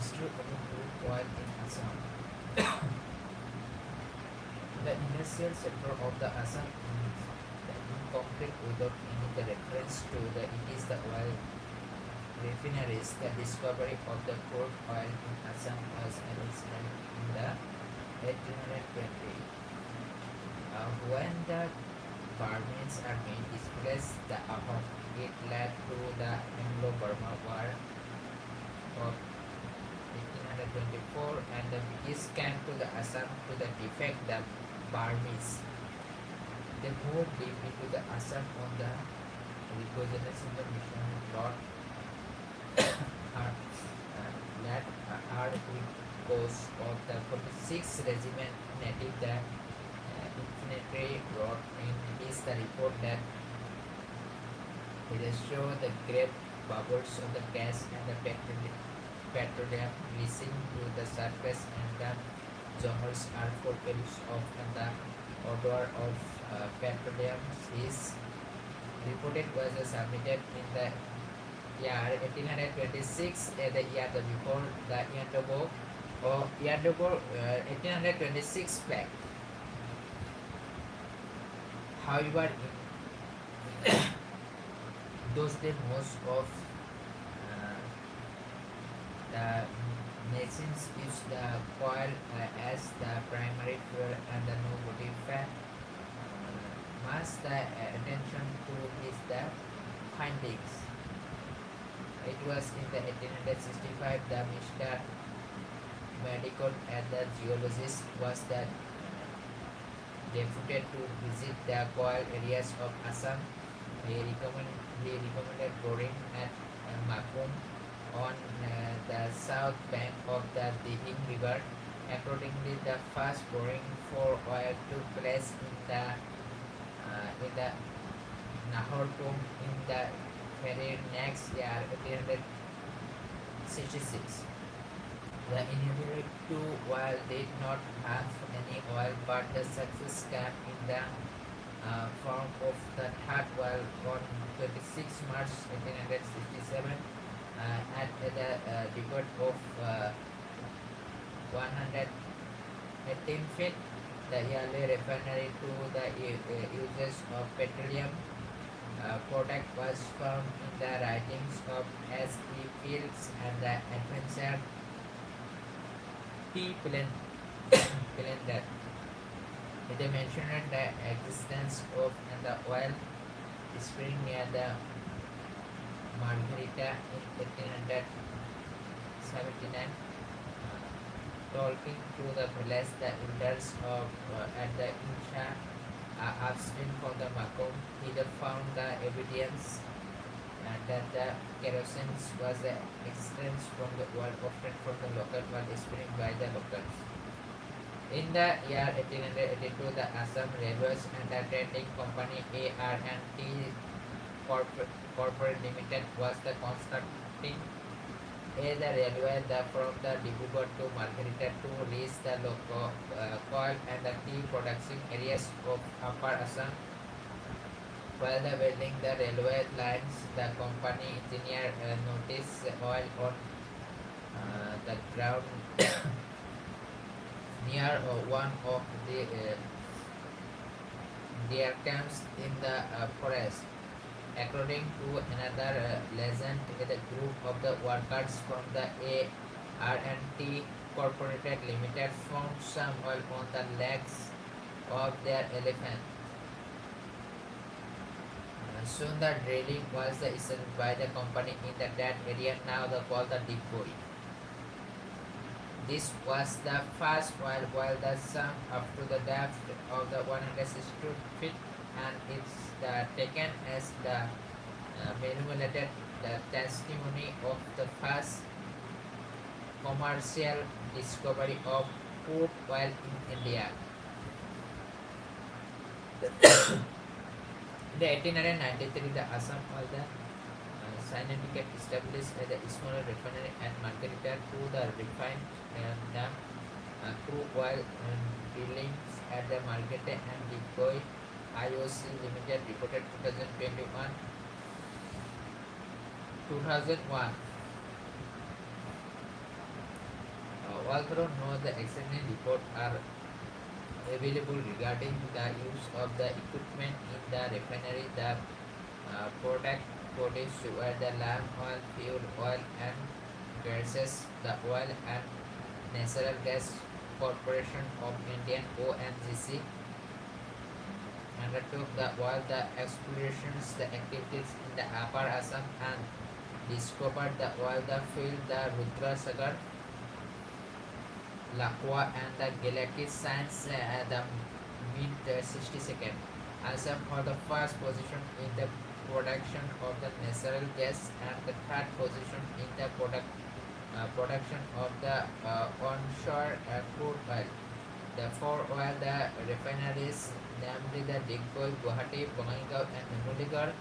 history of the crude oil in Assam. The industrial sector of the Assam is incomplete without any the reference to the it is the oil refineries. The discovery of the crude oil in Assam was originally in the 1820. When the Burmese army displaced the Ahom, it led to the Anglo-Burma War of 1824, and the British came to the Assam to the defeat the Burmese. They moved deep into the Assam on the reconnaissance of the mission Lord that are coast of the 46th Regiment Native the infantry wrote in his the report that it showed the great bubbles of the gas and the petroleum rising to the surface, and the jungles are full of the odor of petroleum is reported was submitted in the year 1826, the year before the Yandobo 1826 back. However, in those days most of the nations use the coal as the primary fuel, and the nobody fat must the attention to is the findings. It was in the 1865 the Mr. Medical and the geologist was that deputed to visit the coal areas of Assam. He recommended boring at Makum on the south bank of the Dihing River. Accordingly, the first boring for oil took place in the Nahortum in the very next year, 1866. The inhabitants too, while did not have any oil, but the success came in the form of the third oil on 26 March 1867 at the depot of 118 feet. The yearly refinery to the uses of petroleum product was found in the writings of S.E. Fields and the adventure T. Pillender. They mentioned the existence of the oil spring near the Margarita in 1879. Talking to the village, the elders of at the Insha upstream from the Makom, he found the evidence that the kerosene was the extracted from the oil often from the local oil spring by the locals. In the year 1882, the Assam Railways and the Trading Company AR&T Corporate Limited was the constructing the railway from the Dibrugarh to Margarita to reach the local coal and the tea production areas of Upper Assam. While the building the railway lines, the company engineer noticed oil on the ground near one of the deer camps in the forest. According to another legend, a group of the workers from the AR&T Corporated Limited found some oil on the legs of their elephant. Soon the drilling was stopped by the company in that area now called the Deep Bori. This was the first oil while the sunk up to the depth of the 162 feet, and it's taken as the manipulated the testimony of the first commercial discovery of crude oil in India. In the 1893, the Assam was the scientific established as a smaller refinery at Margarita to the refined the crude oil drillings at the Margarita and Decoy IOC Limited reported 2001. Although no the external reports are available regarding the use of the equipment in the refinery, the product produced were the lamp oil, fuel oil, and gases. The Oil and Natural Gas Corporation of Indian (ONGC) undertook the explorations, the activities in the Upper Assam and discovered the oil, the field, the Rudra Sagar, Lakwa and the Galactic Science the mid 62nd. Assam for the first position in the production of the natural gas and the third position in the production of the onshore crude oil. The four oil the refineries, namely the Digboi, Guwahati, Bongaigaon and Numaligarh,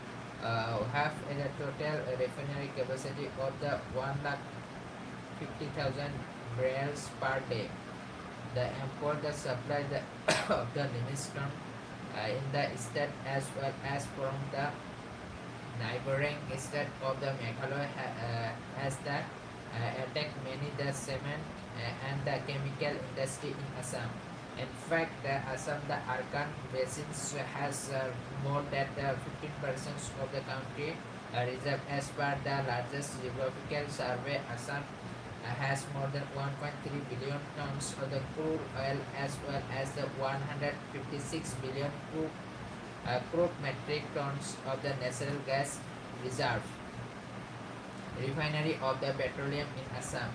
have a total refinery capacity of the 1,50,000 barrels per day. The import the supply the of the limestone in the state as well as from the neighboring state of the Meghalaya has the attacked many the cement and the chemical industry in Assam. In fact, the Assam, the Arkan basins has more than the 15% of the country reserve. As per the largest geographical survey, Assam has more than 1.3 billion tons of the crude oil as well as the 156 billion crude metric tons of the natural gas reserve. Refinery of the petroleum in Assam.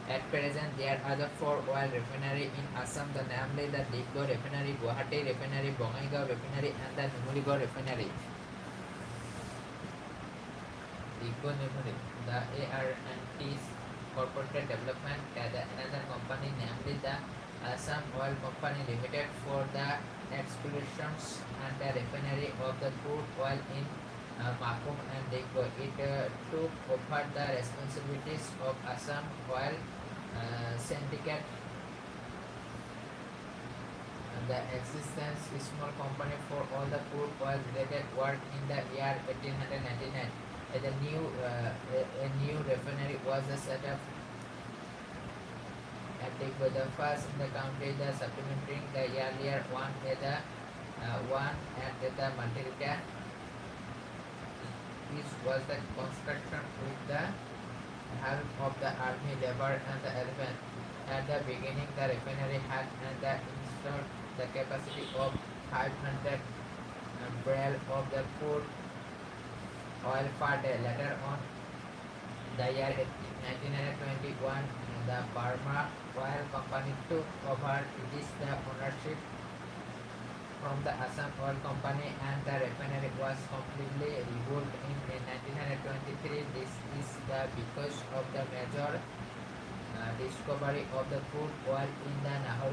At present, there are the four oil refinery in Assam, the namely the Digboi refinery, Guwahati refinery, Bongaigaon refinery, and the Numaligarh refinery. Digboi refinery, the AR&T Corporate Development, another company, namely the Assam Oil Company Limited, for the explorations and the refinery of the crude oil in Makum and Digboi. It took over the responsibilities of Assam Oil Syndicate. The existence is small company for all the crude oil related work in the year 1899. A new refinery was set up at Digboi, the first in the country, the supplementing the earlier one at the Mantirika. This was the construction with the help of the army, labor and the elephant. At the beginning, the refinery had installed the capacity of 500 barrels of the crude oil per day. Later on, the year 1921, the Burma Oil Company took over the ownership from the Assam Oil Company and the refinery was completely rebuilt in 1923. This is because of the major discovery of the crude oil in the Nahor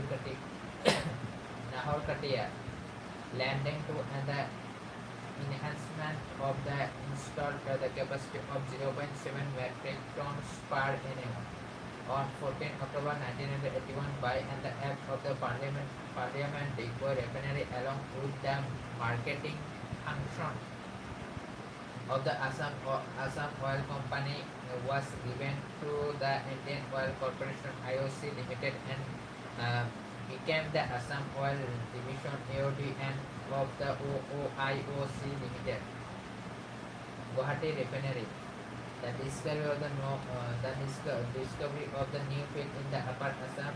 landing to and the enhancement of the installed the capacity of 0.7 metric tons per annum. On 14 October 1981, by and the Act of the Parliament, Digboi Refinery, along with the marketing function of the Assam Oil Company, was given to the Indian Oil Corporation (IOC) Limited and became the Assam Oil Division (AOD) and of the OIOC Limited. Guwahati Refinery. The discovery of the new field in the Upper Assam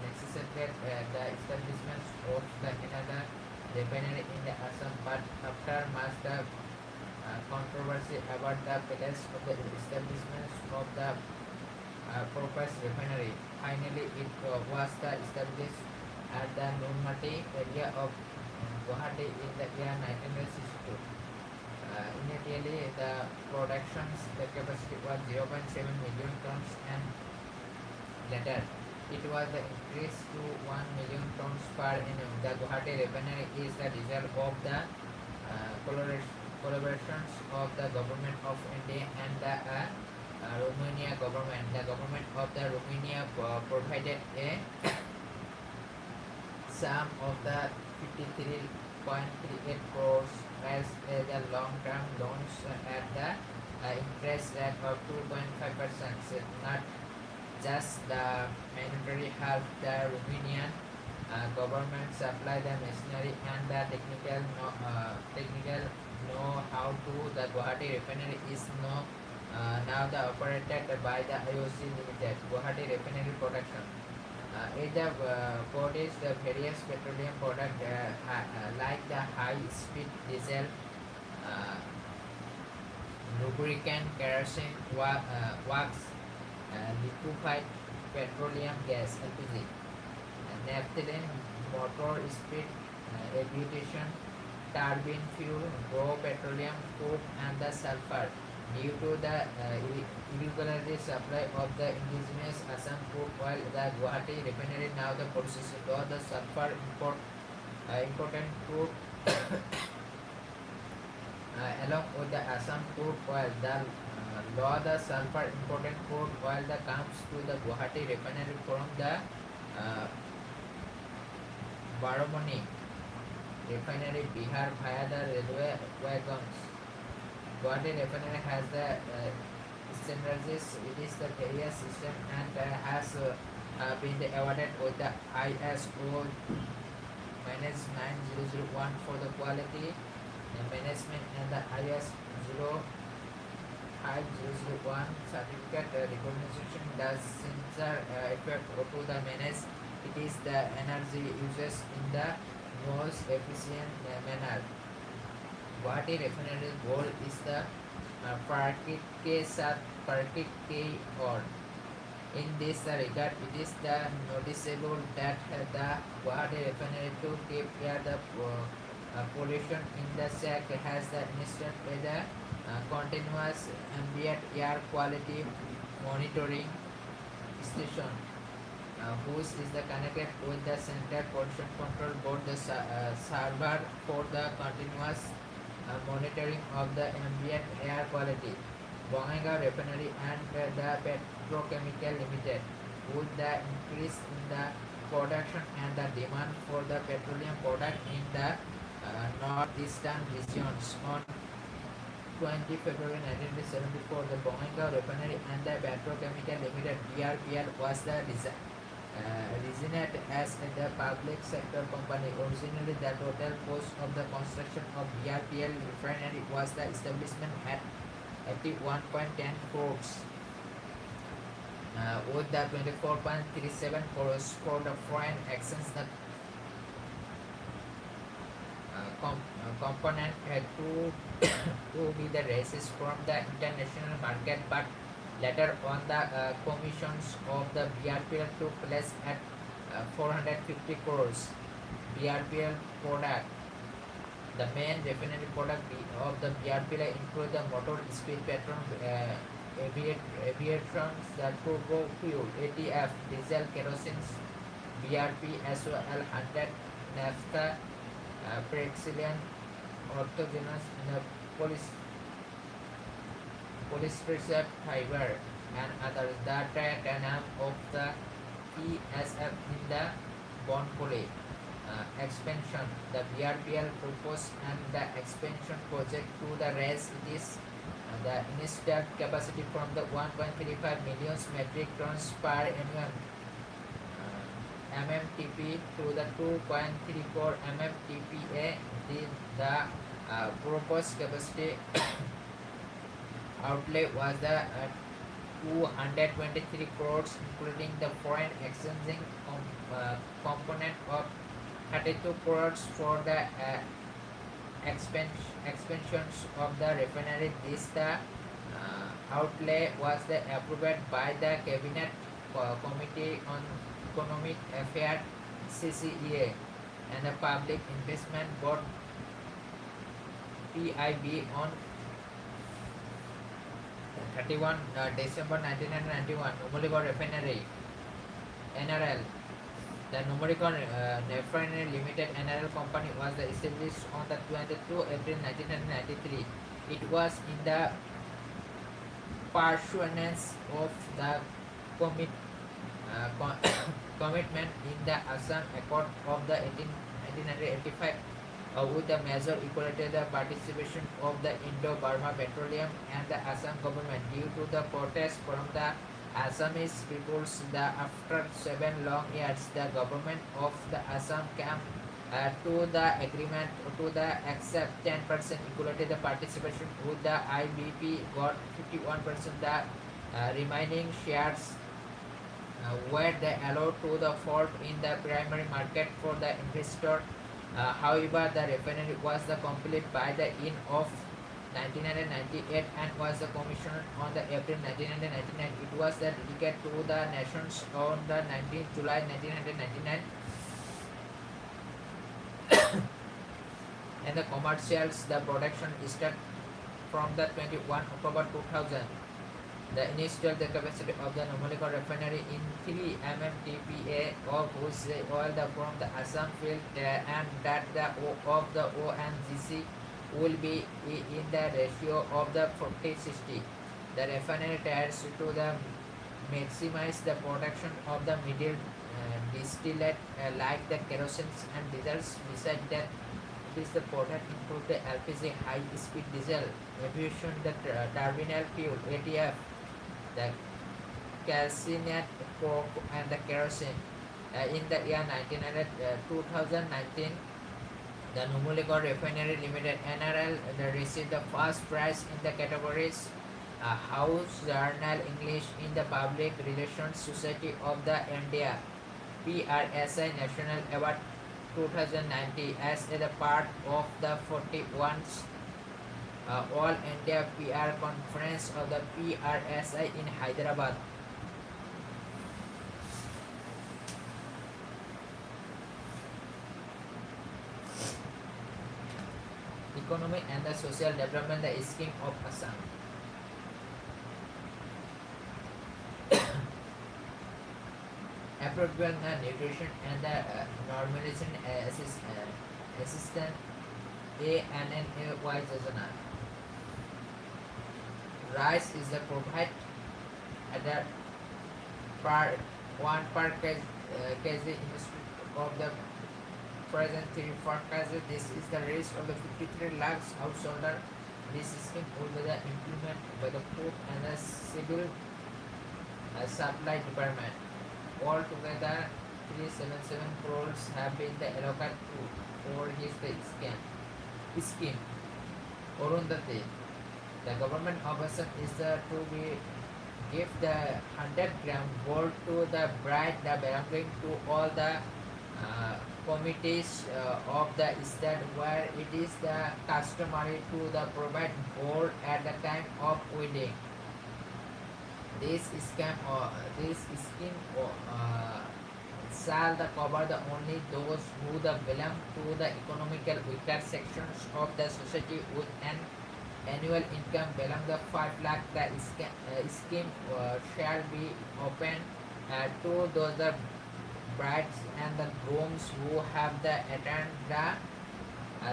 necessitated the establishment of the another refinery in the Assam, but after much controversy about the place of the establishment of the proposed refinery, finally it was established at the Nunmati area of Guwahati in the year 1962. Initially, the production's the capacity was 0.7 million tons, and later it was increased to 1 million tons per annum. The Guwahati refinery is the result of the collaborations of the government of India and the Romania government. The government of the Romania provided a sum of the 53.38 crores as the long-term loans at the interest rate of 2.5%, not just the mandatory help the Romanian government supply the machinery and the technical know how to the Guwahati refinery is now the operated by the IOC Limited Guwahati Refinery Production. It produce the various petroleum product like the high speed diesel, uh, lubricant, kerosene, wax, liquefied petroleum gas (LPG), naphthalene, motor speed, aviation, turbine fuel, raw petroleum, coke, and the sulfur. Due to the irregular supply of the indigenous Assam crude oil, the Guwahati refinery now the process of the sulfur important crude along with the Assam crude oil. The law the sulfur important crude oil that comes to the Guwahati refinery from the uh, Baramani refinery Bihar via the railway wagons. Guwahati refinery has the standardized it is the various system and has been awarded with the ISO minus 9001 for the quality management and the IS 05001 certificate recognition does sensor effect to the manage it is the energy uses in the most efficient manner. Guwahati refinery goal is the प्राकृतिक के साथ प्राकृतिक के और in this regard it is the noticeable that the Guwahati refinery to keep the pollution in the sack has the instant the continuous ambient air quality monitoring station whose is the connected with the central pollution control board the server for the continuous monitoring of the ambient air quality. Bongaigaon Refinery and the Petrochemical Limited with the increase in the production and the demand for the petroleum product in the northeastern regions. On 20 February 1974, the Bongaigaon Refinery and the Petrochemical Limited (BRPL) was the designated as the public sector company. Originally, the total cost of the construction of BRPL refinery was the establishment at 81.10 crores, with the 24.37 crores for the foreign exchange. The component had to be the raised from the international market, but later on the commissions of the BRPL took place at 450 crores. BRPL product. The main refinery product of the BRPL include the motor speed petrol, aviations, the turbo fuel, ATF, diesel, kerosene, BRP as well 100 naphtha, petroleum, orthogenous, and polyester fiber and others. The diagram of the PSF in the bond poly expansion. The BRPL proposed and the expansion project to the raise it is the initial capacity from the 1.35 million metric tons per annum MMTP to the 2.34 MMTPA. The proposed capacity outlay was the 223 crores, including the foreign exchanging component of 32 crores for the expansions of the refinery. This outlay was approved by the Cabinet Committee on Economic Affairs (CCEA) and the Public Investment Board (PIB) on 31 December 1991. Numaligarh Refinery (NRL). The Numaligarh Refinery Limited (NRL) company was established on the 22 April 1993. It was in the pursuance of the commitment in the Assam Accord of the 1985 with the major equality the participation of the Indo-Burma Petroleum and the Assam government due to the protest from the Assamese peoples, after 7 long years, the government of the Assam came to the agreement to the accept 10% equality the participation with the IBP got 51%. The remaining shares were they allowed to the fall in the primary market for the investor. However, the refinery was the complete by the end of 1998 and was the commissioned on the April 1999. It was the dedicated to the nations on the 19th July 1999, and the commercials the production started from the 21 October 2000. The initial the capacity of the Numaligarh refinery in 3 mmtpa of whose oil from the Assam field, and that the of the ONGC will be in the ratio of the 40-60. The refinery tries to the maximize the production of the middle distillate like the kerosene and diesels. Besides that, it is the product include the LPG high speed diesel, aviation the terminal fuel ATF, the calcinate coke and the kerosene. In the year 2019, the Numaligarh Refinery Limited (NRL) received the first prize in the categories House Journal English in the Public Relations Society of the India (PRSI) National Award 2019 as a part of the 41st All India PR Conference of the PRSI in Hyderabad. Economic and the social development the scheme of Assam. Appropriate nutrition and the normalization assistant ANNAY Jojana. Rice is the provide at the per 1 per kg industry of the present 3 forecast. This is the rate of the 53 lakhs householder. This scheme will be the implement by the food and the civil supply department. Altogether, 377 crores have been the allocated for his scheme. Orundati. The government of Assam is to be give the 100-gram gold to the bride the belonging to all the committees of the state where it is the customary to the provide gold at the time of wedding. This scheme shall cover the only those who belong to the economical weaker sections of the society with an annual income below the 5 lakh. The scheme shall be open to those the brides and the grooms who have the attained the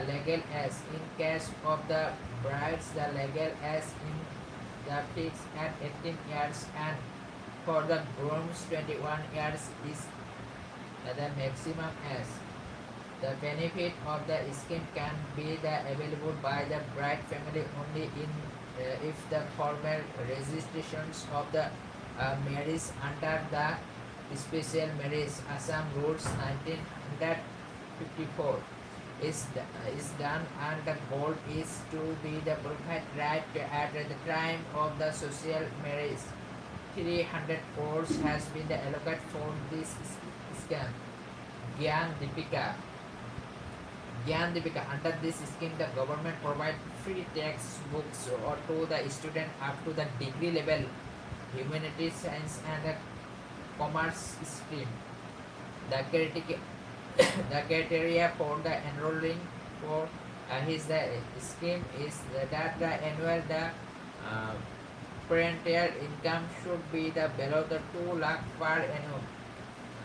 legal age. In case of the brides, the legal age in the fixed at 18 years, and for the grooms 21 years is the maximum age. The benefit of the scheme can be available by the bride family only in if the formal registrations of the marriage under the special marriage Assam Rules 1954 is done, and the goal is to be the provide right at the time of the social marriage. 300 crores has been allocated for this scheme. Gyan Deepika. Under this scheme, the government provide free textbooks or to the student up to the degree level, humanities, science, and the commerce stream. The criteria for the enrolling for his scheme is that the annual parental income should be below the 2 lakh per annum.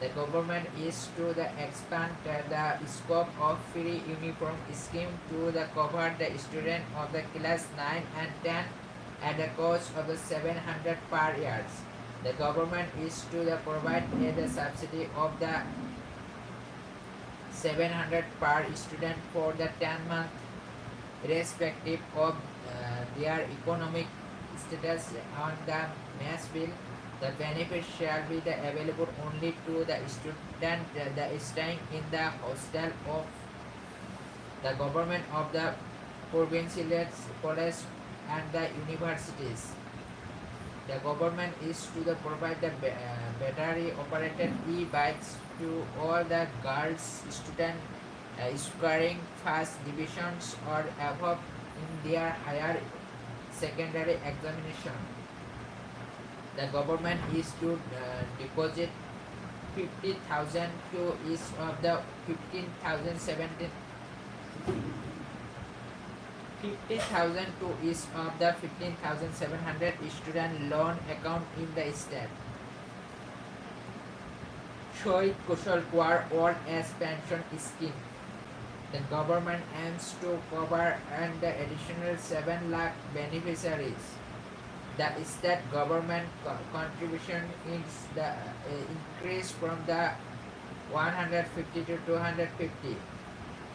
The government is to expand the scope of free uniform scheme to cover the student of the class 9 and 10 at the cost of 700 per year. The government is to provide the subsidy of the 700 per student for the 10 months, irrespective of their economic status on the mass bill. The benefit shall be available only to the student that is staying in the hostel of the government of the provincial college and the universities. The government is to provide the battery operated e-bikes to all the girls students scoring first divisions or above in their higher secondary examination. The government is to deposit 50,000 to each of the 15,017 50,000 to each of the 15,700 student loan account in the state. Shoit Kushal Kwar Old Age Pension Scheme. The government aims to cover and the additional 7 lakh beneficiaries. The state government contribution is the increase from the 150 to 250.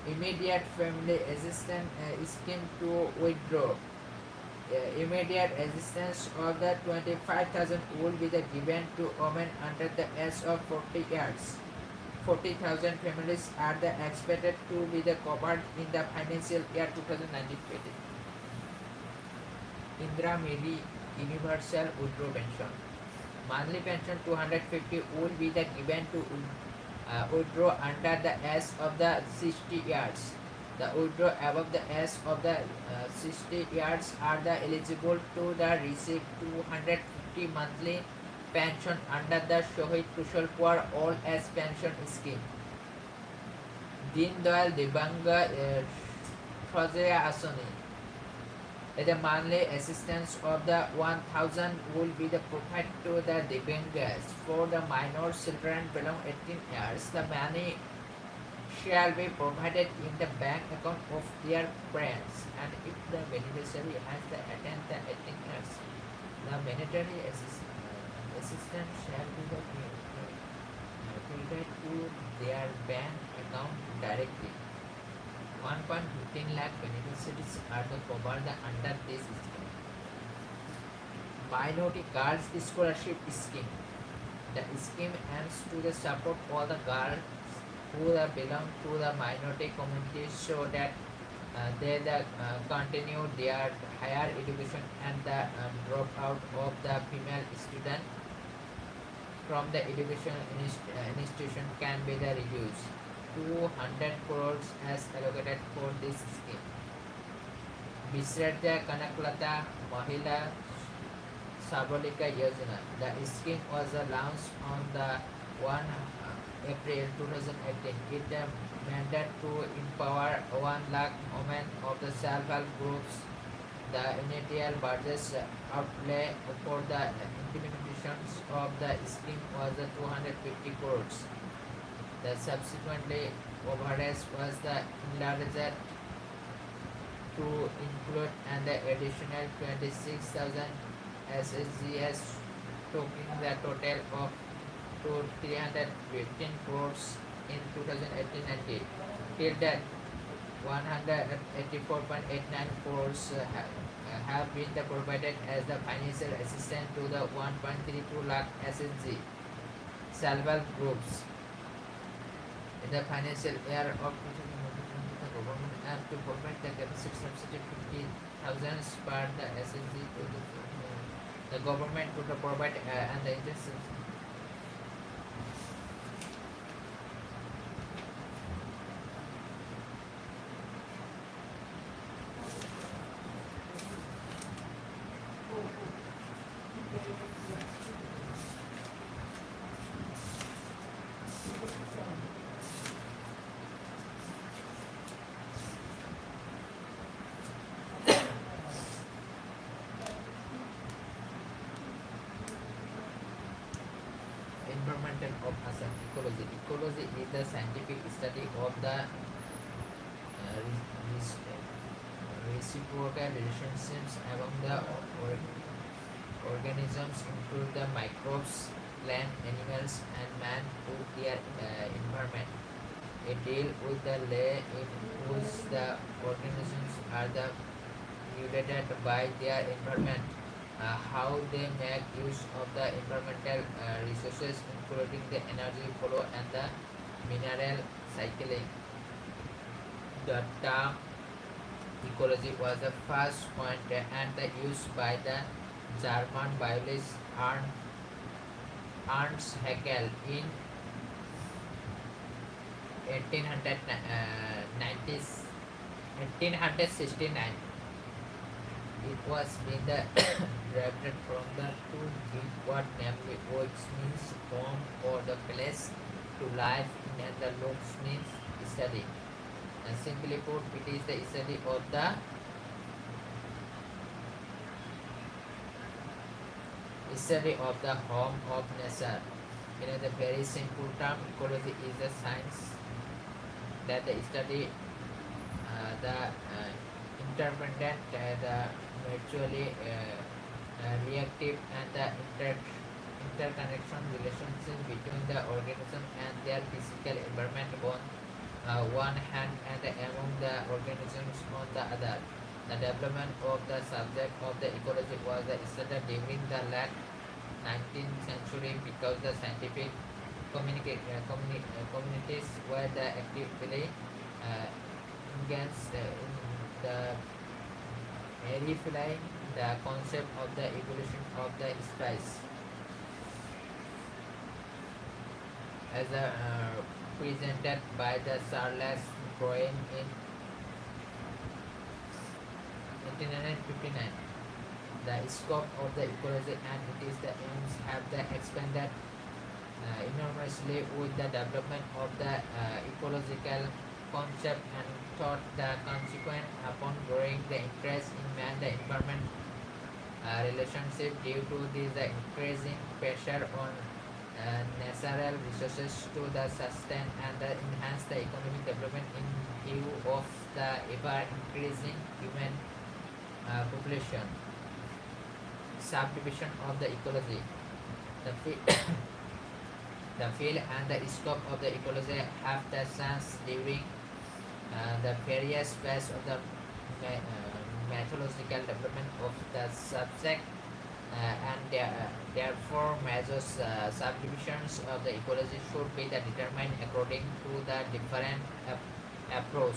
Immediate family assistance scheme to withdraw. Immediate assistance of the 25,000 will be given to women under the age of 40 years. 40,000 families are expected to be covered in the financial year 2019-20. Indira Miri Universal Withdraw Pension. Monthly pension 250 will be given to withdraw under the age of the 60 years. The withdraw above the age of the 60 years are eligible to receive 250 monthly pension under the Shohid Kushal Kaur Old Age Pension Scheme. Deen Dayal Dibanga Shojaya Asani. The monthly assistance of the 1,000 will be provided to the Dibangas. For the minor children below 18 years, the money shall be provided in the bank account of their parents, and if the beneficiary has attained the 18 years, the mandatory assistance shall be credited to their bank account directly. 1.15 lakh beneficiaries are covered under this scheme. Minority Girls Scholarship Scheme. The scheme aims to support all the girls who belong to the minority community so that they continue their higher education and the dropout of the female student from the education institution can be reduced. 200 crores as allocated for this scheme. Bisratya Kanaklata Mahila Sabalika Yojana. The scheme was launched on the 1 April 2018. It mandated to empower 1 lakh women of the self-help groups. The initial budget outlay for the implementation of the scheme was 250 crores. The subsequently overhead was enlarged to include an additional 26,000 SSGs, taking the total of to 315 crores in 2018-19. Till that, 184.89 crores have been provided as the financial assistance to the 1.32 lakh SSG self-help groups. In the financial year of 2020, the government aimed to provide the deficit subsidy 50,000 per the SSG to the government to provide and the interest. Environmental of Assam ecology. Ecology is the scientific study of the reciprocal relationships among the organisms, include the microbes, plant, animals, and man with their environment. It deals with the way in which the organisms are regulated by their environment. how they make use of the environmental resources, including the energy flow and the mineral cycling. The term ecology was the first coined and used by the German biologist Ernst Haeckel in 1869. It was being derived from the two Greek word namely which means home or the place to live in, and the logos means study. And simply put, it is the study of the home of nature. The very simple term, ecology is a science that the study the interdependent, the mutually reactive and the interconnection relationship between the organism and their physical environment on one hand and among the organisms on the other. The development of the subject of the ecology was started during the late 19th century because the scientific communities were the actively engaged in the verifying the concept of the evolution of the species as presented by the Charles Darwin in 1959. The scope of the ecology and its the aims have the expanded enormously with the development of the ecological concept and thought the consequent upon growing the interest in man the environment relationship due to this the increasing pressure on natural resources to the sustain and the enhance the economic development in view of the ever increasing human population. Subdivision of the ecology. The the field and the scope of the ecology have the chance during the various phases of the methodological development of the subject and therefore major subdivisions of the ecology should be determined according to the different approach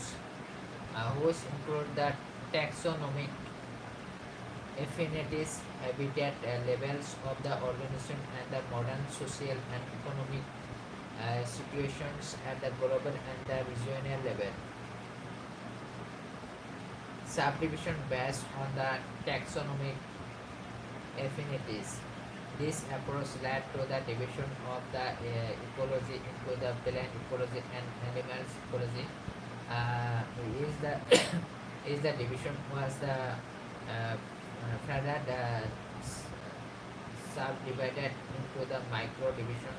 which include the taxonomic affinities, habitat levels of the organism and the modern social and economic situations at the global and the regional level. Subdivision based on the taxonomic affinities. This approach led to the division of the ecology into the plant ecology and animals ecology. Is the is the division was the further subdivided into the micro division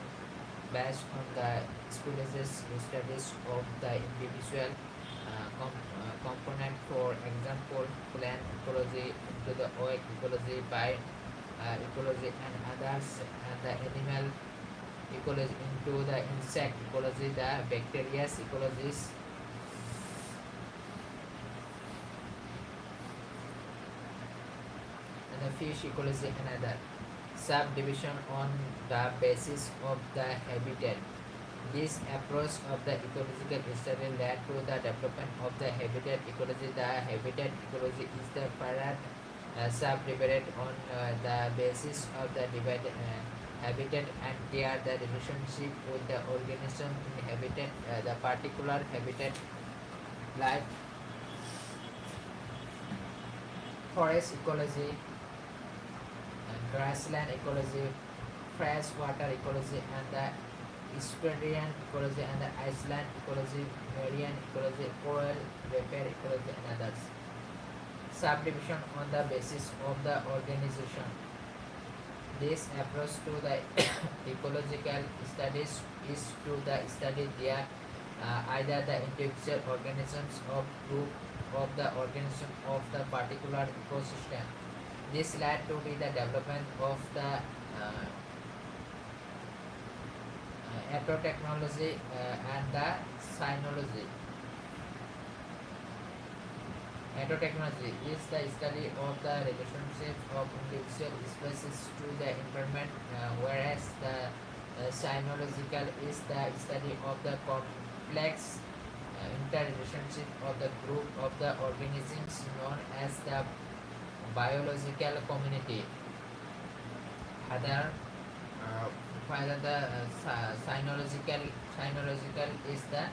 based on the species studies of the individual component. For example, plant ecology into the oil ecology, bio ecology and others, and the animal ecology into the insect ecology, the bacteria ecologies. And the fish ecology and other subdivision on the basis of the habitat. This approach of the ecological study led to the development of the habitat ecology. The habitat ecology is the further subdivided on the basis of the divided habitat and their the relationship with the organism in habitat, the particular habitat like forest ecology, grassland ecology, freshwater ecology, and the estuarine ecology, and the island ecology, marine ecology, coral repair ecology, and others. Subdivision on the basis of the organization. This approach to the ecological studies is to the study their either the individual organisms or group of the organism of the particular ecosystem. This led to be the development of the agrotechnology and the sinology. Etotechnology is the study of the relationships of individual species to the environment, whereas the sinological is the study of the complex interrelationship of the group of the organisms known as the biological community. Other, further the sinological is the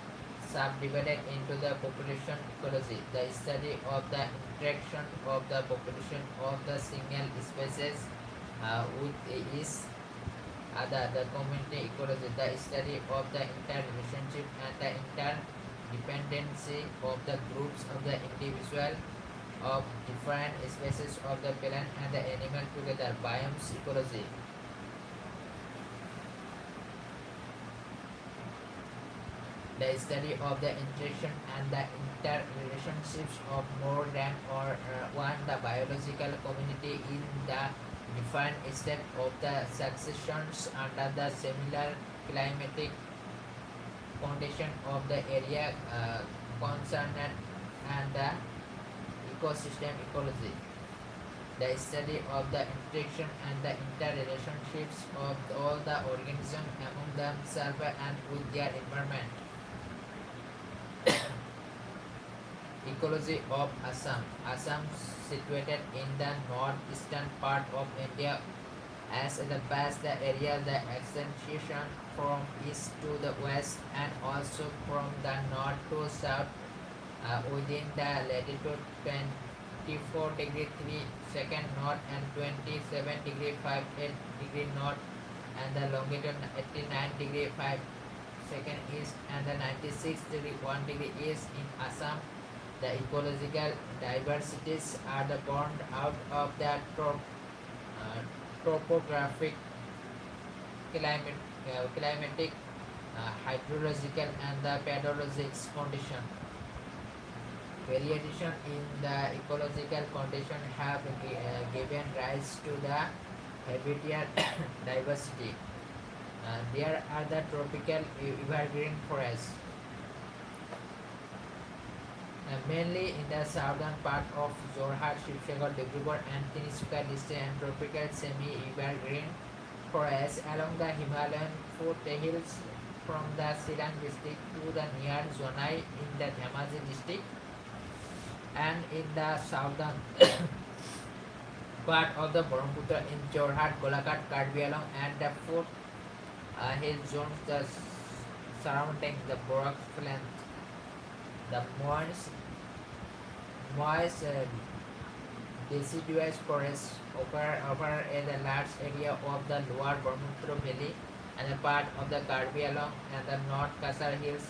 subdivided into the population ecology, the study of the interaction of the population of the single species with is other. The community ecology, the study of the interrelationship and the interdependency of the groups of the individual of different species of the plant and the animal together, biomes ecology. The study of the interaction and the interrelationships of more than or one the biological community in the different step of the successions under the similar climatic condition of the area concerned and the ecosystem ecology. The study of the interaction and the interrelationships of all the organisms among themselves and with their environment. Ecology of Assam. Assam situated in the northeastern part of India as the vast area the extension from east to the west and also from the north to south within the latitude 24 degree 3 second north and 27 degree 58 degree north and the longitude 89 degree 5 second east and the 96 degree 1 degree east in Assam. The ecological diversities are born out of the topographic, climatic, hydrological and the pedologic condition. Variation in the ecological condition have given rise to the habitat diversity. There are the tropical evergreen forests. Mainly in the southern part of Jorhat, Shivsagar, Digrugarh and Tinsukia district and tropical semi-evergreen forests along the Himalayan foothills from the Silang district to the near Zonai in the Dhemaji district and in the southern part of the Brahmaputra in Jorhat, Golaghat, Karbi Anglong and the hill zones the surrounding the Borak Plain. The moist deciduous forests over a large area of the lower Brahmaputra valley and a part of the Karbi Anglong and the North Kasar hills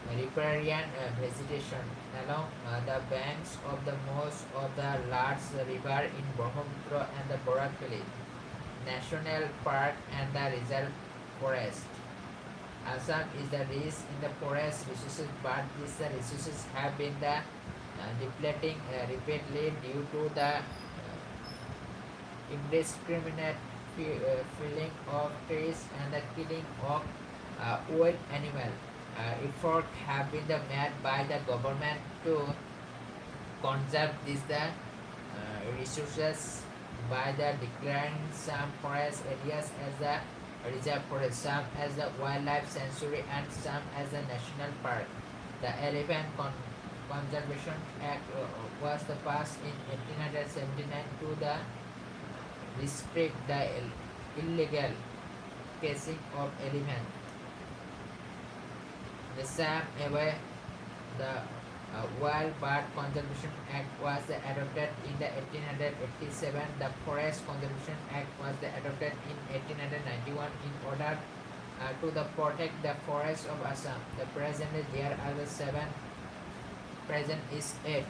and riparian vegetation along the banks of the most of the large river in Brahmaputra and the Borak Valley National Park and the reserve forest. Assam is the rich in the forest resources, but these resources have been depleting rapidly due to the indiscriminate felling of trees and the killing of wild animals. Efforts have been made by the government to conserve these resources by declaring some forest areas as the reserve forest, some as the wildlife sanctuary and some as the national park. The Elephant Conservation Act was passed in 1879 to restrict the illegal casing of elephant. The same way, the Wild Bird Conservation Act was adopted in the 1887. The Forest Conservation Act was adopted in 1891 in order to protect the forests of Assam. The present there are the 7. Present is 8.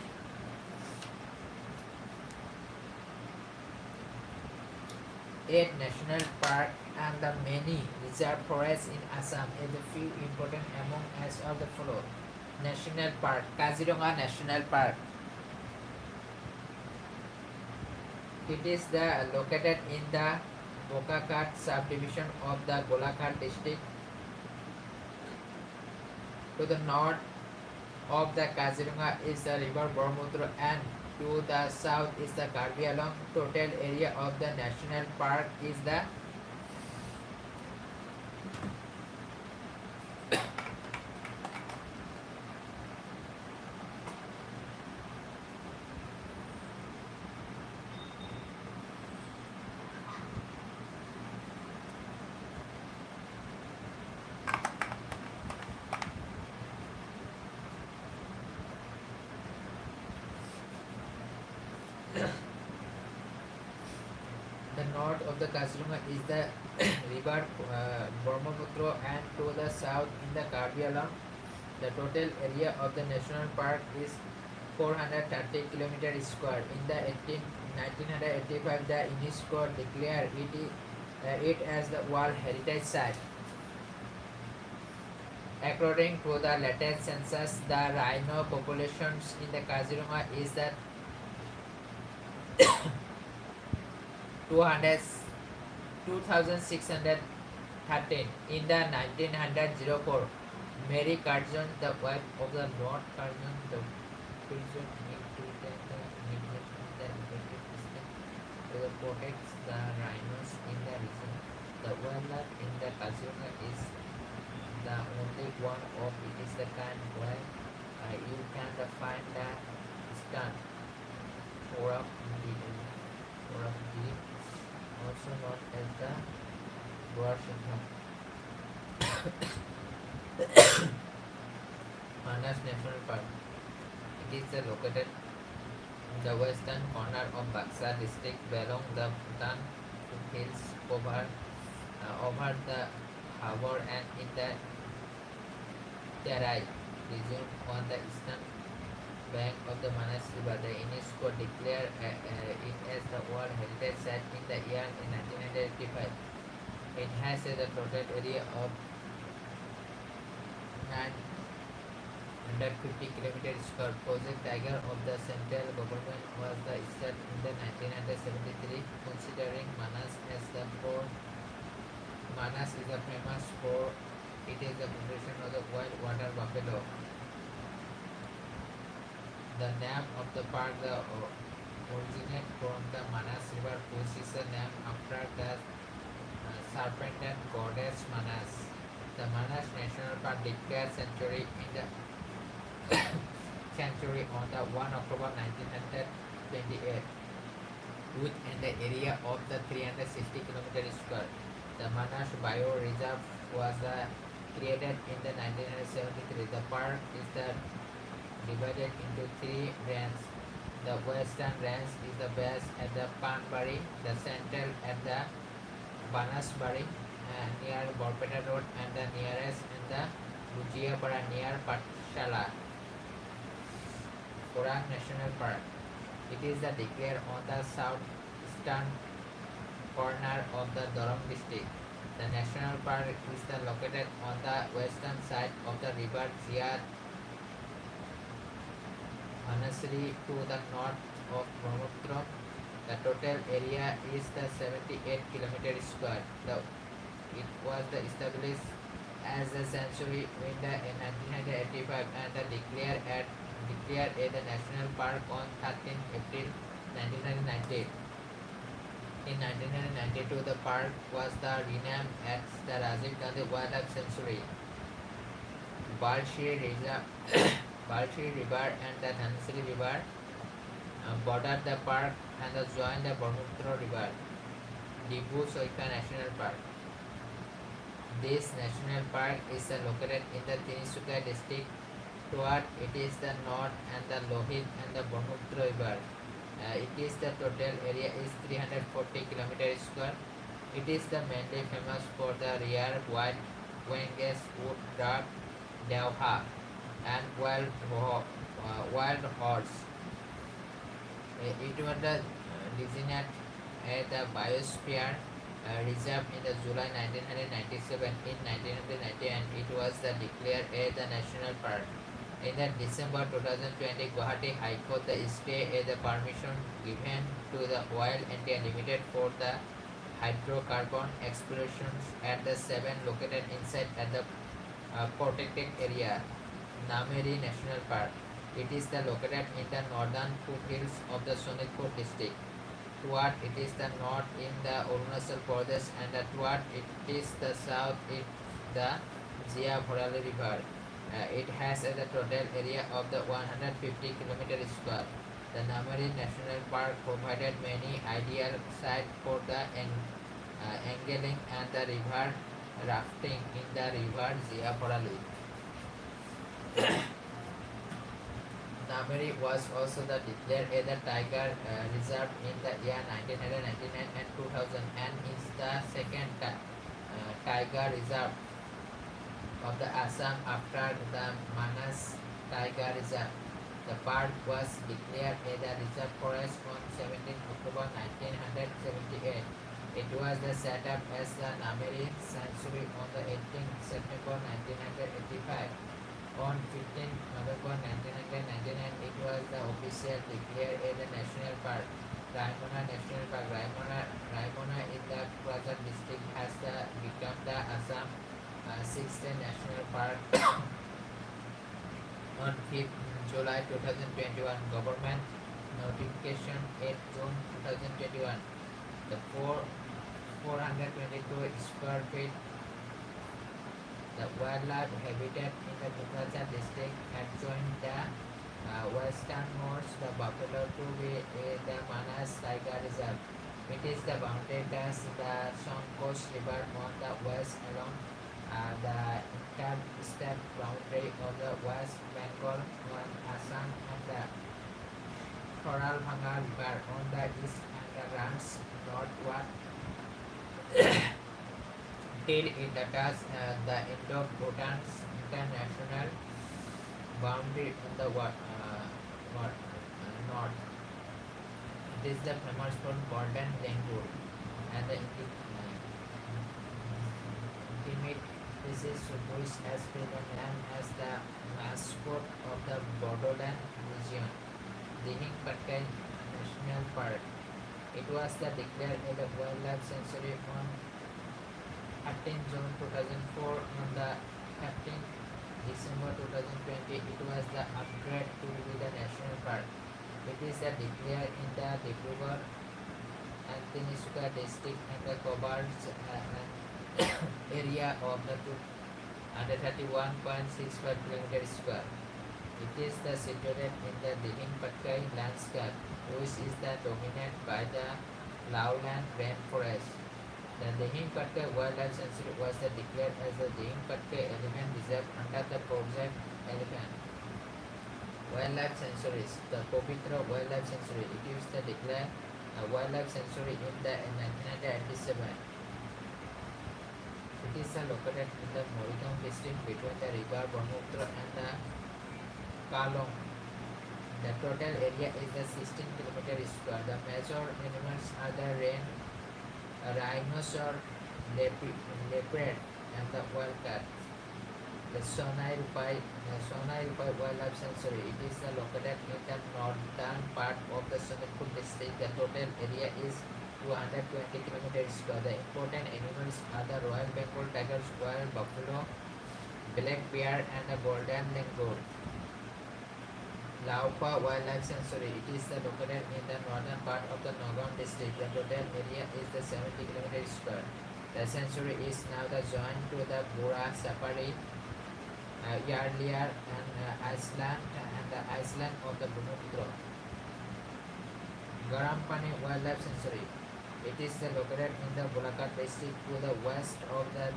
8 national park and the many reserve forests in Assam are the few important among as of the follow. National Park, Kaziranga National Park. It is located in the Bokakhat subdivision of the Golaghat district. To the north of the Kaziranga is the river Brahmaputra, and to the south is the Karbi Anglong. Total area of the national park is the north of the Kaziranga is the river Brahmaputra, and to the south in the Karbi Anglong. The total area of the national park is 430 km square. In the 1985, the UNESCO declared it as the World Heritage Site. According to the latest census, the rhino populations in the Kaziranga is the 2,613. In the 1904, Mary Curzon, the wife of the Lord Curzon, the prison to the immigration the effective system to protect the rhinos in the region. The wildlife in the Kaziranga is the only one of it is the kind where you can find the stand for deer, also known as the Washington. Manas National Park. It is located in the western corner of Baksa district along the Bhutan hills over the harbor and in the Terai region on the eastern bank of the Manas River. The UNESCO declared it as the World Heritage Site in the year 1985. It has a total area of 950 km square. Project Tiger of the central government was the start in the 1973, considering Manas as the core. Manas is a famous for it is the population of the wild water buffalo. The name of the park originates from the Manas River, which is a name after the serpentine goddess Manas. The Manas National Park declared sanctuary in the sanctuary on the 1 October 1928 with an area of the 360 km square. The Manas Bioreserve was created in the 1973. The park is divided into three ranges. The western range is the base at the Panbari, the central at the Banasbari near Borpeta Road, and the nearest in the Bujiapara near Patshala. Orang National Park. It is declared on the southeastern corner of the Dorong district. The national park is located on the western side of the river Zia Manasri to the north of Brahmaputra. The total area is 78 km square. It was established as a sanctuary in 1985 and declared as the national park on 13 April 1990. In 1992, the park was renamed as the Rajiv Gandhi Wildlife Sanctuary. Balshiri River and the Dhansiri River border the park and join the Brahmaputra River. Dibu Soika National Park. This national park is located in the Tinsukia district. Toward it is the north and the Lohit and the Brahmaputra River. It is the total area is 340 km square. It is mainly famous for the rare white Wenges wood duck, Dauha, and wild horse. It was designated as the Biosphere Reserve in the July 1997. In 1990, and it was declared as the national park. In December 2020, Guwahati High Court stayed the permission given to the Oil India Limited for the hydrocarbon explorations at the 7 located inside at the protected area. Nameri National Park. It is the located in the northern foothills of the Sonitpur district. Toward it is the north in the Arunachal Pradesh and toward it is the south in the Jia Bhorali River. It has a total area of the 150 km square. The Nameri National Park provided many ideal sites for the angling and the river rafting in the river Jia Bhorali. Nameri was also declared as the tiger reserve in the year 1999 and 2000 and is the second tiger reserve of the Assam after the Manas Tiger Reserve. The park was declared as a reserve forest on 17 October 1978. It was set up as the Nameri Sanctuary on the 18th September 1985. On 15 November 1999, it was officially declared as a national park. Raimona National Park. Raimona in the Praja district has become the Assam sixth national park on 5th July 2021. Government notification 8 June 2021. The 422 square feet the wildlife habitat in the Kokrasa district had joined the westernmost the buffalo to be the Manas Tiger Reserve. It is the bounded as the Sankos River on the west along the inter-state boundary of the West Bengal on Assam and the Khoralbhanga River on the east and runs northward till it touches the Indo-Bhutan international boundary on the north. It is the famous for golden langur and the intimate species which has been named as the mascot of the Bodoland region, Dining Patkai National Park. It was declared as a wildlife sanctuary on 13 June 2004. On the 13th December 2020, it was upgrade to be the national park. It is declared in the Dibrugarh and Tinsukia district and covers area of the 131.65 km square. It is situated in the Dining Patkai landscape, which is dominated by the lowland rainforest. The Dining Patkai Wildlife Sanctuary was declared as the Dining Patkai Elephant Reserve under the project Elephant Wildlife Sanctuaries. The Povitra Wildlife Sanctuary. It is declared a wildlife sanctuary in 1987. It is located in the Morigam district between the river Brahmaputra and the Kalong. The total area is 16 km square. The major animals are the rhinoceros, leopard, and the wildcat. The Sonai Rupai Wildlife Sanctuary. It is located in the northern part of the Sonitpur district. The total area is 220 km square. The important animals are the Royal Bengal tiger, wild buffalo, black bear, and the golden langur. Laupa Wildlife Sanctuary. It is located in the northern part of the Nagaon district. The total area is 70 km square. The sanctuary is now joined to the Bura Safari, Yarliar, and Iceland of the Brahmaputra. Garampani Wildlife Sanctuary. It is located in the Bulakat district to the west of the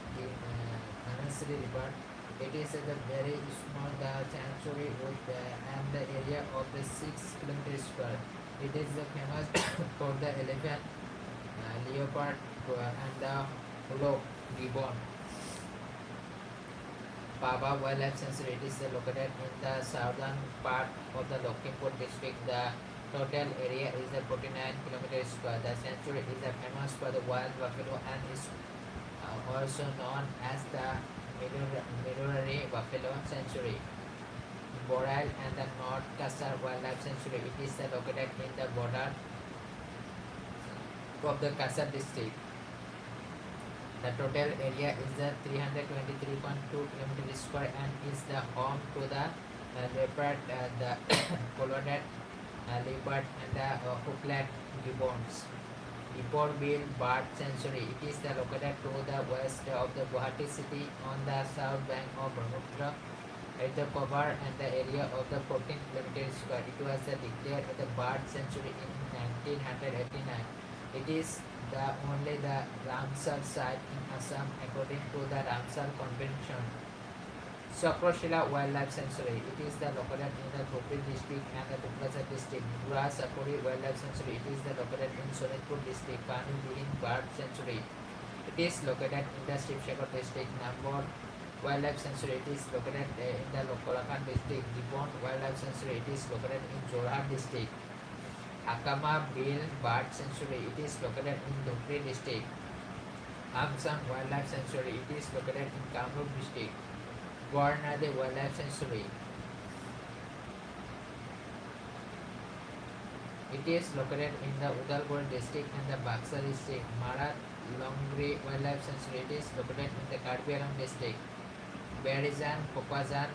Kanasri River. It is a very small sanctuary with and the area of 6 km square. It is famous for the elephant, leopard, and the hulo gibbon. Paba Wildlife Sanctuary. It is located in the southern part of the Lakhimpur district. The total area is 49 km square. The sanctuary is famous for the wild buffalo and is also known as the Mirurari Buffalo Sanctuary. Boral and the North Kasar Wildlife Sanctuary. It is located in the border of the Kasar district. The total area is the 323.2 km square and is the home to the leopard, the Colorado leopard and the hooklet gibbons. Bill Bird Sanctuary. It is the located to the west of the Guwahati city on the south bank of Brahmaputra at the cover and the area of the 14 km square. It was declared the Bird Sanctuary in 1989. It is the only the Ramsar site in Assam according to the Ramsar Convention. Sakrashila Wildlife Sanctuary. It is the located in the Dhubri district and the Tukrasar district. Gura Sakori Wildlife Sanctuary. It is the located in Sonitpur district. Pani Dihin Bird Sanctuary. It is located in the Shivsagar district. Nambor Wildlife Sanctuary. It is located in the Lokolakan district. Gibbon Wildlife Sanctuary. It is located in Jorhat district. Akama Bill Bird Sanctuary. It is located in Dhubri district. Amsang Wildlife Sanctuary. It is located in Kamrup district. Guarnade Wildlife Sanctuary. It is located in the Udalgur district and the Baksar district. Marat Longri Wildlife Sanctuary. It is located in the Karbi Anong district. Berizan Kopazan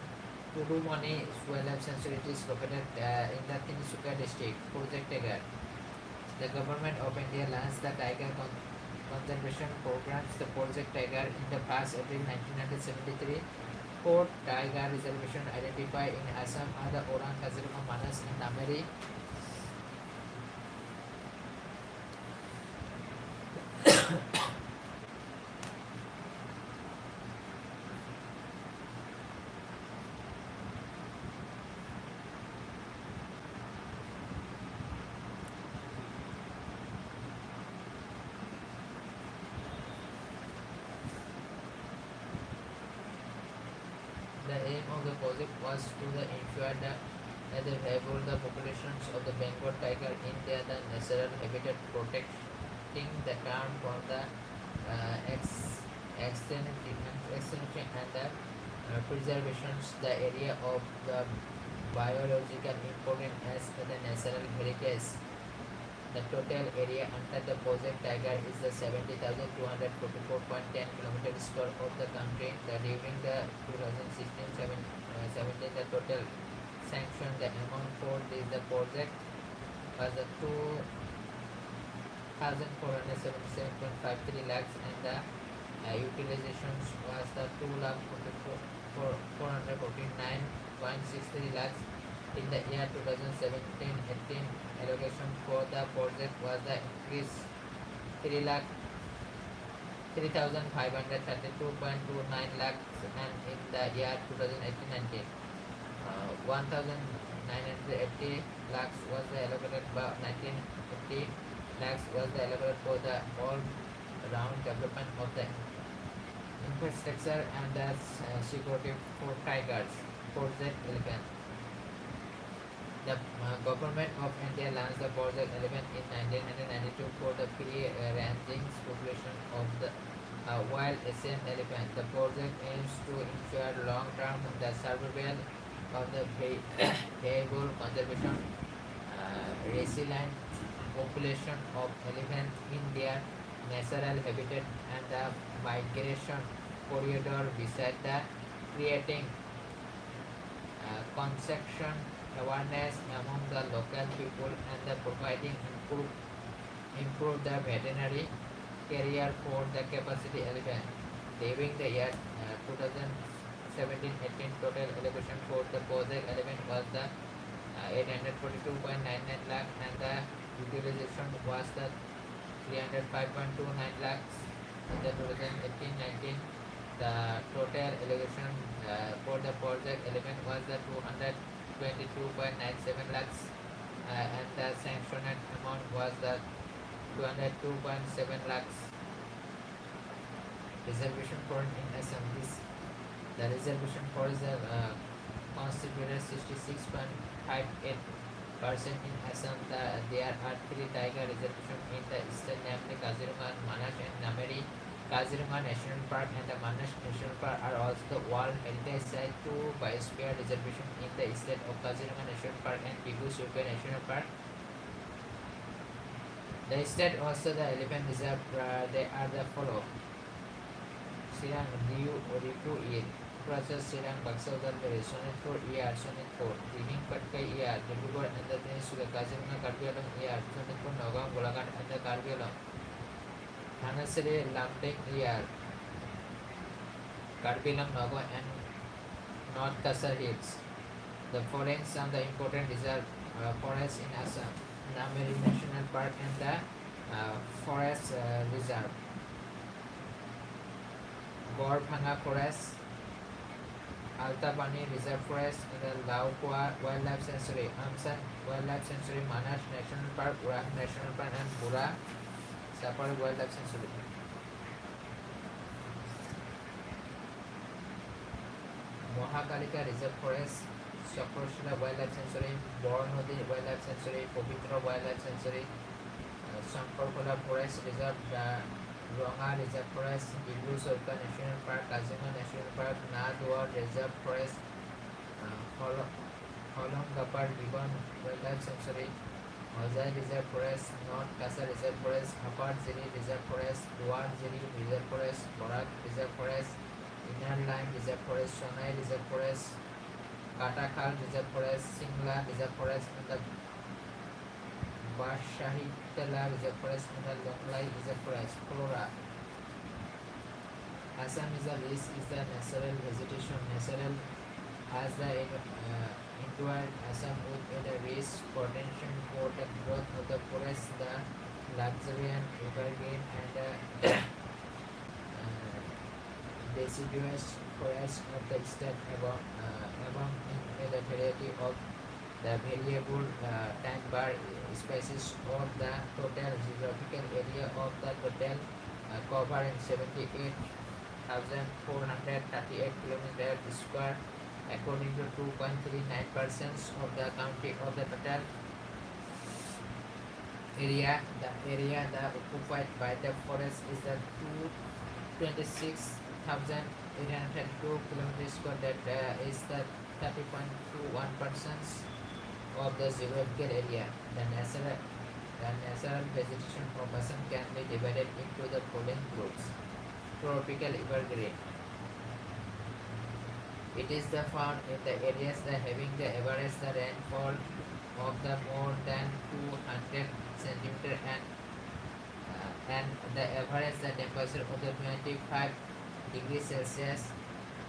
Tudumani Wildlife Sanctuary. It is located in the Tinsukia district. Project Tiger. The government of India launched the tiger conservation programs. The Project Tiger in the past April 1973. 4 tiger reservation identified in Assam are the Orang, Kaziranga, Manas and Nameri. The aim of the project was to ensure that the viable the populations of the Bengal tiger in their the natural habitat, protecting the town from the extinction and the preservations the area of the biological important as the natural heritage. The total area under the project tiger is the 70,244.10 km square of the country. During the 2016-17, the total sanctioned the amount for the project was the 2,477.53 lakhs and the utilizations was the 2,449.63 lakhs. In the year 2017-18, allocation for the project was the increase 3,532.29 lakhs and in the year 2018-19, 1,980 lakhs was the allocated by 1950 lakhs was the allocated for the all-round development of the infrastructure and the security for tigers. Project 11. The government of India launched the Project 11 in 1992 for the free-ranging population of the wild Asian elephant. The project aims to ensure long-term the survival of the viable conservation resilient population of elephants in their natural habitat and the migration corridor beside the creating conception awareness among the local people and the providing improve the veterinary career for the capacity elephant. During the year 2017-18, total allocation for the project elephant was the 842.99 lakh and the utilization was the 305.29 lakhs. In the 2018-19, the total allocation for the project elephant was the 222.97 lakhs and the sanctioned amount was the 202.7 lakhs. Reservation for in Assam. The reservation for is constituted 66.58% in Assam. There are 3 tiger reservations in the eastern, namely Kaziranga, Manas and Nameri. Kaziranga National Park and the Manas National Park are also the World Heritage Site. 2 biosphere reservation in the state of Kaziranga National Park and Tibu Super National Park. The state also the elephant reserve. They are the follow. Sirang Diu Oripu Ir Praja Sirang Baksa Udalgare Sonitpur ER Sonitpur Dining Patkai ER Dibrugarh and the Peninsula Kaziranga Karbi Alam ER Sonitpur Nagaon Golaghat and the Karbi Alam Thangassery Lamdeng ER Karbi Alam Nagaon and North Kasar Hills. The following some the important reserve forests in Assam: Nameri National Park and the Forest Reserve, Gorphanga Forest, Altabani Reserve Forest, and the Laukwa Wildlife Sanctuary, Amsan Wildlife Sanctuary, Manas National Park, Urang National Park, and Bura Sapar Wildlife Sanctuary. Mohakalika Reserve Forest, Chakrashila Wildlife Sanctuary, Bornodi Wildlife Sanctuary, Povitra Wildlife Sanctuary, Sankarkola Forest Reserve, Ronga Reserve Forest, Gibru Sorka National Park, Kazima National Park, Nadwar Reserve Forest, Holongapar Ribbon Wildlife Sanctuary, Ozai Reserve Forest, North Kasa Reserve Forest, Upper Ziri Reserve Forest, Duar Ziri Reserve Forest, Borak Reserve Forest, Inner Line Reserve Forest, Sonai Reserve Forest, Katakal Reserve Forest, Singla Reserve Forest, and the Bashahitala Reserve Forest, and the Longlai Reserve Forest. Flora. Assam is the list is the natural vegetation. Natural has the entire Assam with a rich potential for the growth of the forest, the luxuriant evergreen and the deciduous forest of the state among in the variety of the variable time bar species of the total geographical area of the total covering 78,438 kilometers square according to 2.39% of the county of the total area. The area that occupied by the forest is the 26,832 kilometers square. That is the 30.21% of the geographical area. The natural vegetation of Assam can be divided into the following groups. Tropical evergreen. It is the found in the areas that having the average the rainfall of the more than 200 centimeter and the average the temperature of the 25 degrees Celsius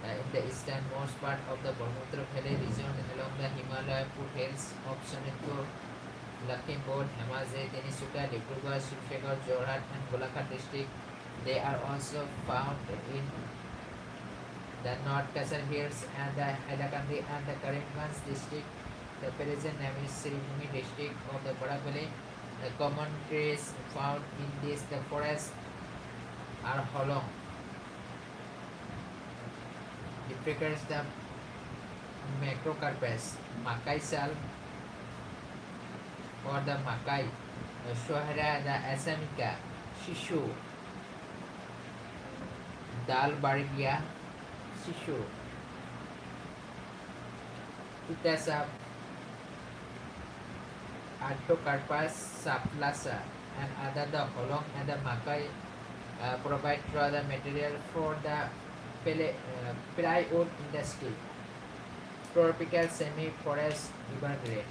in the easternmost part of the Brahmaputra Valley region along the Himalaya foothills of Sonitpur, Lakhimpur, Dhemaji, Tinsukia, Dibrugarh, Shivsagar, Jorhat and Golaghat district. They are also found in the North Kasar Hills and the Hailakandi and the Karimganj district, the present name is Siribhumi district of the Barak Valley. The common trees found in this the forest are holong. It prefers the macrocarpus, Makai sal or the Makai, Shohara the Asamica, Shishu, Dal Barigia, Shishu, Tutasap, Artocarpus, Saplasa, and other the holong and the Makai provide raw the material for the plywood industry. Tropical semi-forest evergreen.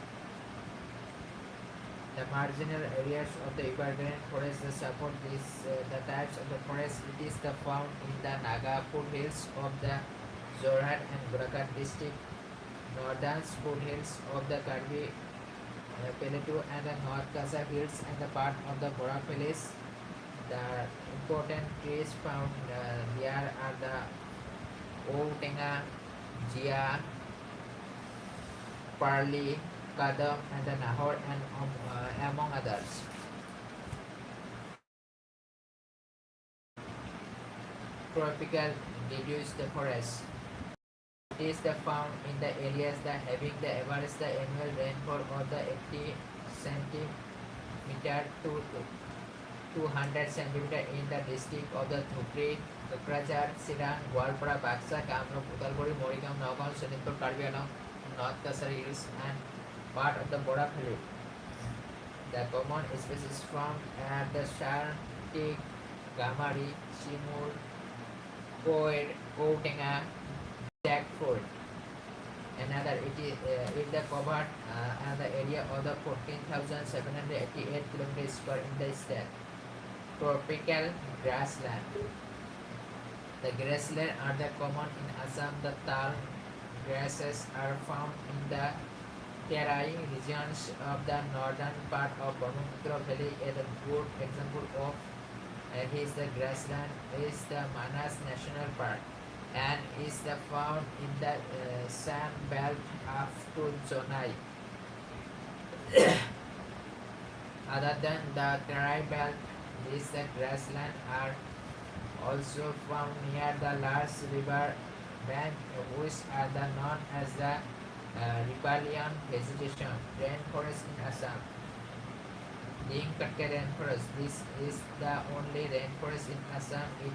The marginal areas of the evergreen forest that support the types of the forest. It is the found in the Naga foothills of the Jorhat and Golaghat district, northern foothills of the Karbi Plateau and the North Kasa hills and the part of the Borak Valleys. The important trees found there are the Otenga, Jia, Parley, Kadam, and the Nahor, and among others. Tropical deciduous forest. It is the found in the areas that having the average the annual rainfall of the 80 centimeter to 200 centimeter in the district of the Thupri, Tukrajhar, Sirang, Gwalpara, Baksa, Kamrup, Udalguri, Morigam, Nagaon, Sonitpur, Karbi Alam, North Kasar Hills, and part of the Borak Valley. The common species found are the Shartik, Gamari, Simur, coating jackfruit. Another, it the covered and the area of the 14,788 kilometers square in the state. Tropical grassland. The grassland are the common in Assam. The tall grasses are found in the Terai regions of the northern part of Brahmaputra Valley. A good example of is the grassland is the Manas National Park and is the found in the sand belt up to Zonai. Other than the Terai belt, these the grassland are also found near the large river bank, which are the known as the riparian vegetation rainforest in Assam. Being Katke rainforest, this is the only rainforest in Assam. It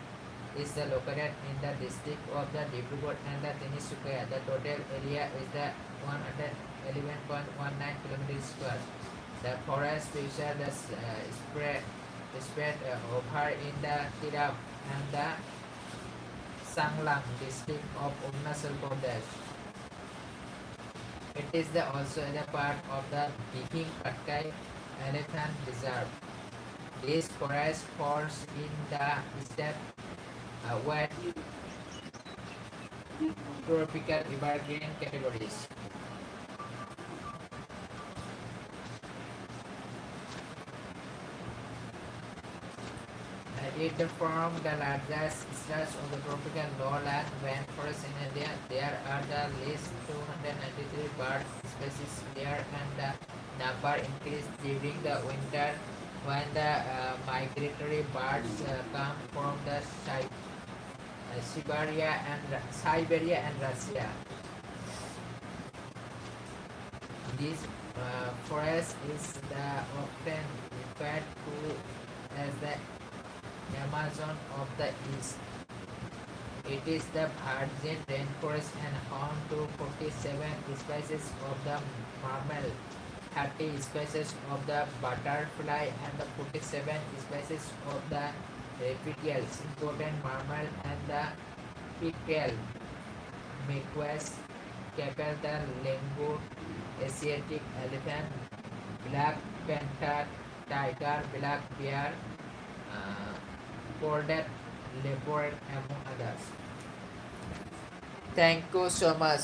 is located in the district of the Dibrugarh and the Tinsukia. The total area is the 111.19 kilometers square. The forest features the spread over in the Tirap and the Sanglang district of Arunachal Pradesh. It is also the part of the Dikhing Patkai Elephant Reserve. This forest falls in the steppe wet tropical evergreen categories. It forms the largest stretch of the tropical lowland rainforest in India. There are the least 293 bird species there, and the number increased during the winter when the migratory birds come from the Siberia and Russia. This forest is often referred to as the Amazon of the East. It is the virgin rainforest and home to 47 species of the mammal, 30 species of the butterfly, and the 47 species of the reptiles, important mammal, and the pickerel, macaques, camel, the langur, Asiatic elephant, black panther, tiger, black bear, border leopard, among others. Thank you so much.